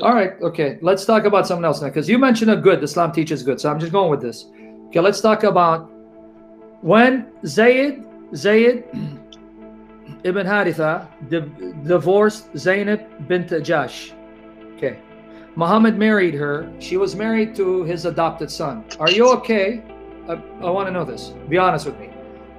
All right, okay. Let's talk about something else now, because you mentioned a good. Islam teaches good, so I'm just going with this. Okay, let's talk about when Zayd ibn Haritha divorced Zainab bint Jash. Okay, Muhammad married her. She was married to his adopted son. Are you okay? I want to know this. Be honest with me.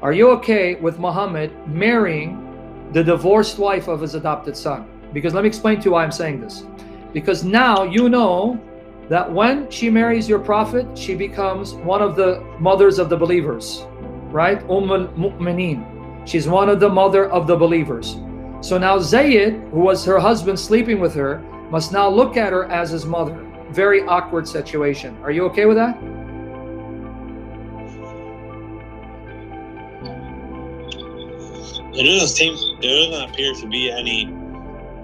Are you okay with Muhammad marrying the divorced wife of his adopted son? Because let me explain to you why I'm saying this. Because now you know that when she marries your prophet, she becomes one of the mothers of the believers, right? al-Mu'mineen. She's one of the mother of the believers. So now Zayd, who was her husband sleeping with her, must now look at her as his mother. Very awkward situation. Are you okay with that? There doesn't appear to be any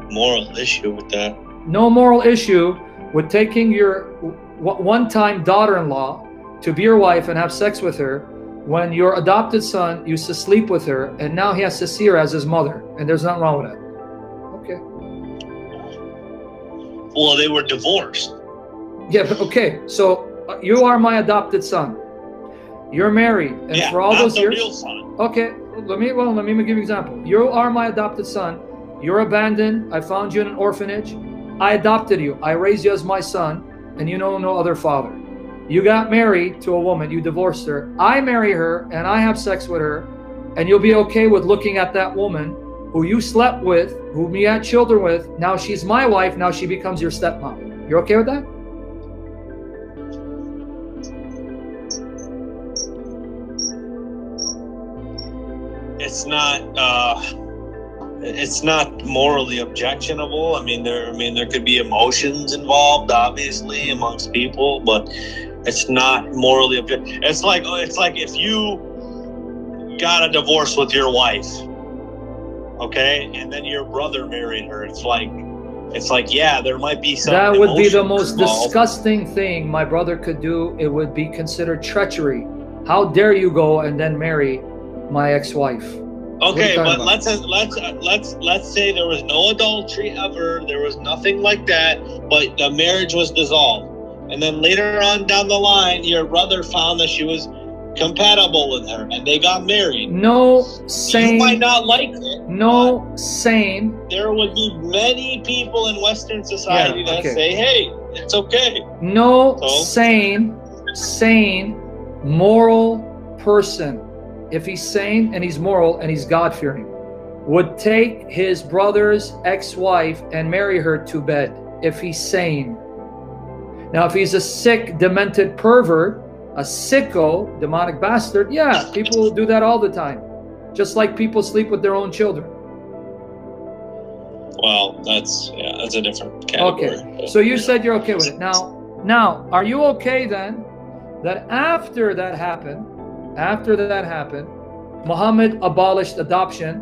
moral issue with that. No moral issue with taking your one-time daughter-in-law to be your wife and have sex with her when your adopted son used to sleep with her, and now he has to see her as his mother, and there's nothing wrong with that. Okay. Well, they were divorced. Yeah, but okay. So you are my adopted son. You're married, and yeah, for all not those the years. Real son. Okay, let me give you an example. You are my adopted son. You're abandoned. I found you in an orphanage. I adopted you. I raised you as my son, and you know no other father. You got married to a woman. You divorced her. I marry her, and I have sex with her, and you'll be okay with looking at that woman who you slept with, whom you had children with. Now she's my wife. Now she becomes your stepmom. You're okay with that? It's not morally objectionable. I mean, there could be emotions involved, obviously, amongst people, but it's not morally objectionable. It's like if you got a divorce with your wife, okay, and then your brother married her. It's like yeah, there might be some. That would be the most involved. disgusting thing my brother could do. It would be considered treachery. How dare you go and then marry my ex-wife? Okay, but let's say there was no adultery ever. There was nothing like that, but the marriage was dissolved, and then later on down the line, your brother found that she was compatible with her, and they got married. No sane. You might not like it. No sane. There would be many people in Western society that say, "Hey, it's okay." No sane, moral person, if he's sane and he's moral and he's God-fearing, would take his brother's ex-wife and marry her to bed if he's sane. Now, if he's a sick, demented pervert, a sicko, demonic bastard, yeah, people do that all the time. Just like people sleep with their own children. Well, that's a different category. Okay, so you said you're okay with it. Now, are you okay then that after that happened, Muhammad abolished adoption,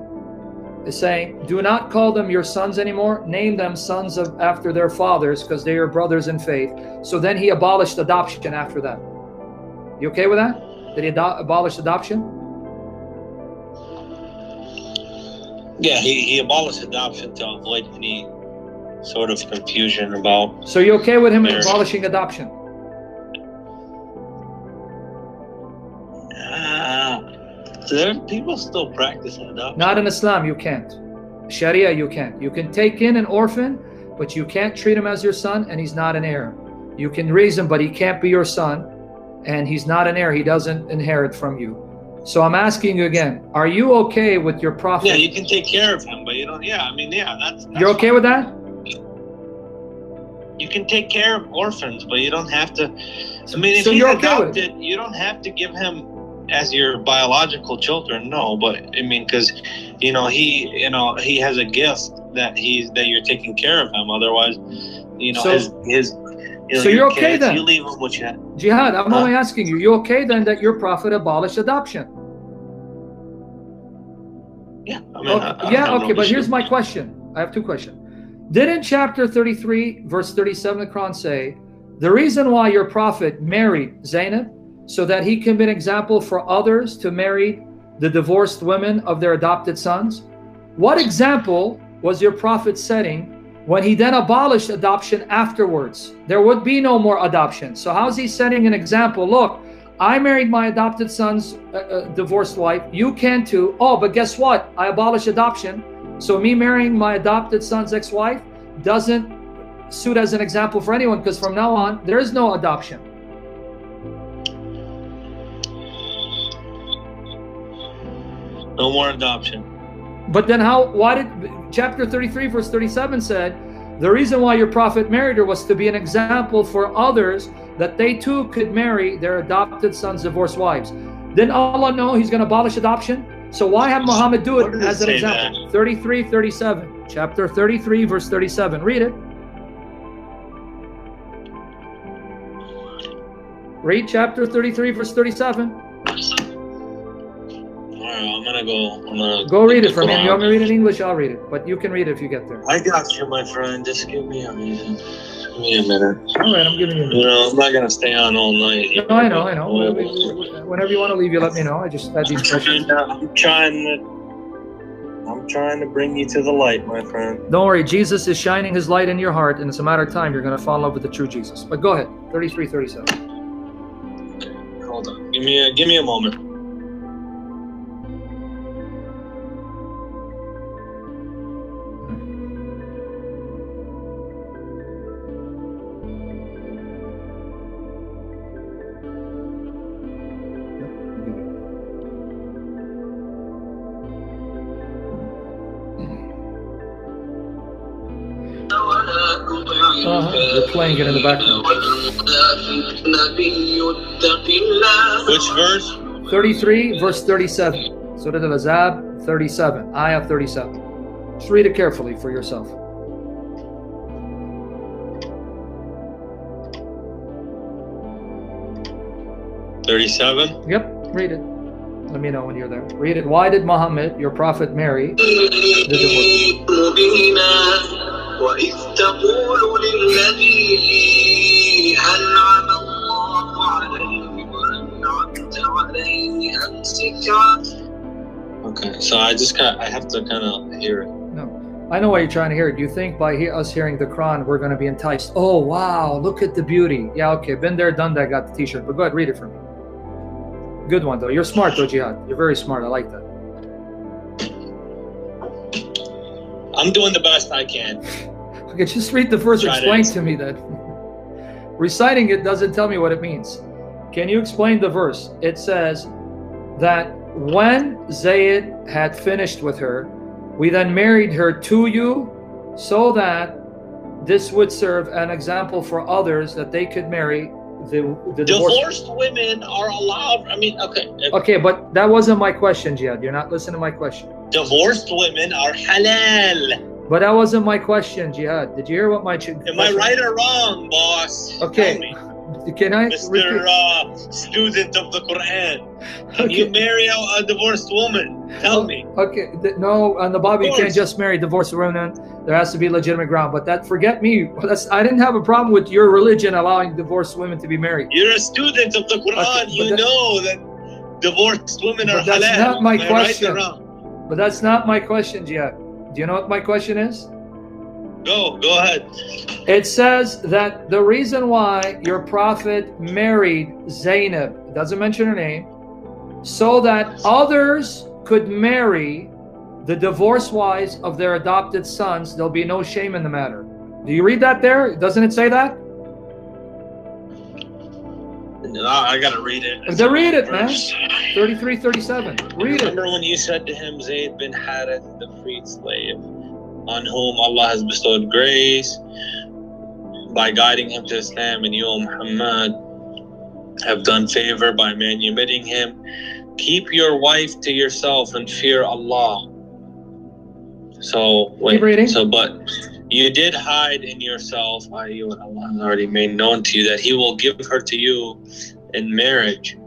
is saying, do not call them your sons anymore, name them sons of after their fathers, because they are brothers in faith. So then he abolished adoption after that. You okay with that? Did he abolish adoption? Yeah, he abolished adoption to avoid any sort of confusion about. So you're okay with him abolishing adoption? People still practice adoption. Not in Islam, you can't. Sharia, you can't. You can take in an orphan, but you can't treat him as your son, and he's not an heir. You can raise him, but he can't be your son, and he's not an heir. He doesn't inherit from you. So I'm asking you again, are you okay with your prophet? Yeah, you can take care of him, but you don't. Yeah, I mean, yeah, that's You're okay with that? You can take care of orphans, but you don't have to. I mean, if so he's you're okay adopted, with it? You don't have to give him as your biological children. No, but I mean, because he has a gift that you're taking care of him. Otherwise, his. So you're okay kids, then? You leave them with you. Jihad, I'm only asking you. You okay then that your prophet abolished adoption? Yeah. I mean, okay, but here's my question. I have two questions. Didn't chapter 33, verse 37 of the Quran say, the reason why your prophet married Zainab, so that he can be an example for others to marry the divorced women of their adopted sons? What example was your prophet setting when he then abolished adoption afterwards. There would be no more adoption. So how's he setting an example? Look, I married my adopted son's divorced wife. You can too. Oh, but guess what? I abolished adoption. So me marrying my adopted son's ex-wife doesn't suit as an example for anyone, because from now on, there is no adoption. No more adoption. But then why did chapter 33 verse 37 said, the reason why your prophet married her was to be an example for others, that they too could marry their adopted sons' divorced wives. Didn't Allah know he's going to abolish adoption? So why have Muhammad do it as an example? 33:37, chapter 33 verse 37. Read it. Read chapter 33 verse 37. I'm gonna go. Go read it for me. If you want me to read it in English, I'll read it. But you can read it if you get there. I got you, my friend. Just give me a reason. Give me a minute. All right, I'm giving you a minute. You know, I'm not gonna stay on all night. No, I know. Whenever you want to leave, you let me know. I just had these questions. I'm trying to bring you to the light, my friend. Don't worry. Jesus is shining his light in your heart, and it's a matter of time. You're going to fall in love with the true Jesus. But go ahead. 33:37. Hold on. Give me a moment. They're playing it in the background. Which verse? 33 verse 37. Surah Al-Ahzab 37. Ayah 37. Just read it carefully for yourself. $37? Yep, read it. Let me know when you're there. Read it. Why did Muhammad, your prophet, marry the divorcee? وإذ تقول للذي أنعم الله عليه وأنعمت عليه أمسك. Okay, so I have to kind of hear it. No, I know why you're trying to hear it. You think by us hearing the Quran, we're going to be enticed. Oh, wow, look at the beauty. Yeah, okay, been there, done that, got the t-shirt. But go ahead, read it for me. Good one, though. You're smart, though, Jihad. You're very smart. I like that. I'm doing the best I can. Okay, just read the verse. Explain to me that. Reciting it doesn't tell me what it means. Can you explain the verse? It says that when Zayd had finished with her, we then married her to you so that this would serve an example for others, that they could marry the divorced women are allowed. I mean, okay. Okay, but that wasn't my question, Jihad. You're not listening to my question. Divorced women are halal. But that wasn't my question, Jihad. Did you hear what my question? Am I right or wrong, boss? Okay. Can I? Mr. Student of the Quran. Can you marry a divorced woman? Tell me. Okay. No, on the Bible, you can't just marry divorced women. There has to be legitimate ground. But that, forget me. I didn't have a problem with your religion allowing divorced women to be married. You're a student of the Quran. Okay, you know that divorced women are halal. That's not my question. Right, but that's not my question, Jihad. Do you know what my question is? Go ahead. It says that the reason why your prophet married Zainab, it doesn't mention her name, so that others could marry the divorced wives of their adopted sons. There'll be no shame in the matter. Do you read that there? Doesn't it say that? No, I gotta read it. Then read it, man. 33:37. Read it. Remember when you said to him, Zayd bin Harith, the freed slave, on whom Allah has bestowed grace by guiding him to Islam, and you, O Muhammad, have done favor by manumitting him. Keep your wife to yourself and fear Allah. So, wait. Keep reading. So, but you did hide in yourself, i.e. what Allah has already made known to you, that He will give her to you in marriage.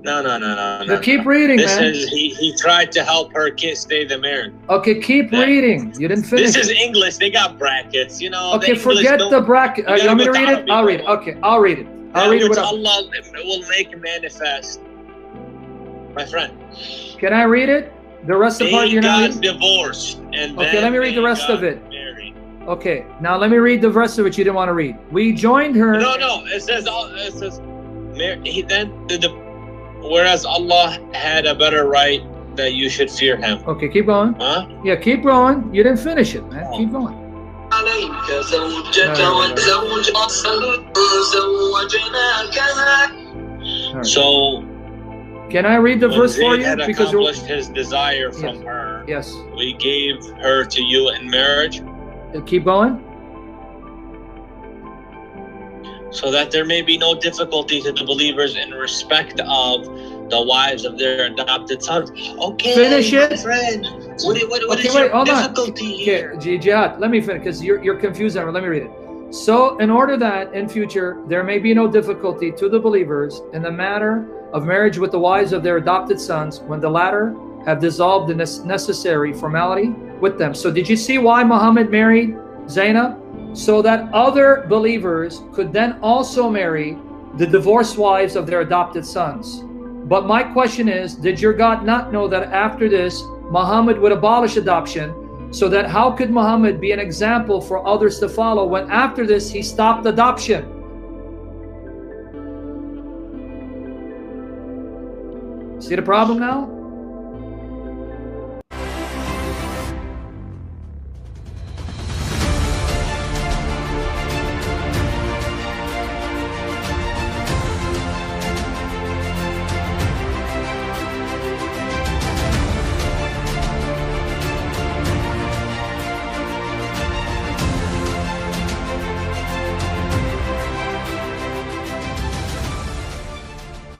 No. Keep reading, this man. Is, he tried to help her stay the marriage. Okay, keep reading. You didn't finish. This is English. They got brackets, you know. Okay, forget the bracket. You want me to read it? I'll read it. Okay, I'll read it. I'll read it. Which Allah will make manifest. My friend. Can I read it? The rest of the part you're not reading? Divorced. And okay, let me read the rest of it. Married. Okay, now let me read the verse which you didn't want to read. We joined her. No. It says whereas Allah had a better right that you should fear Him. Okay, keep going. Huh? Yeah, keep going. You didn't finish it, man. Keep going. عليك زوجك وزوج زوجناكها. All right. So Can I read the when verse for Zayd you? had Because you're, accomplished his desire from her, yes. we gave her to you in marriage, Keep going. so that there may be no difficulty to the believers in respect of the wives of their adopted sons. Okay, Finish it. my friend. What Okay, is wait, your hold on. difficulty here? Okay, Jihad, let me finish because you're confused. Let me read it. So, in order that in future there may be no difficulty to the believers in the matter of marriage with the wives of their adopted sons, when the latter have dissolved the necessary formality with them. So, did you see why Muhammad married Zainab? So that other believers could then also marry the divorced wives of their adopted sons. But my question is, did your God not know that after this, Muhammad would abolish adoption? So that how could Muhammad be an example for others to follow when after this he stopped adoption? See the problem now?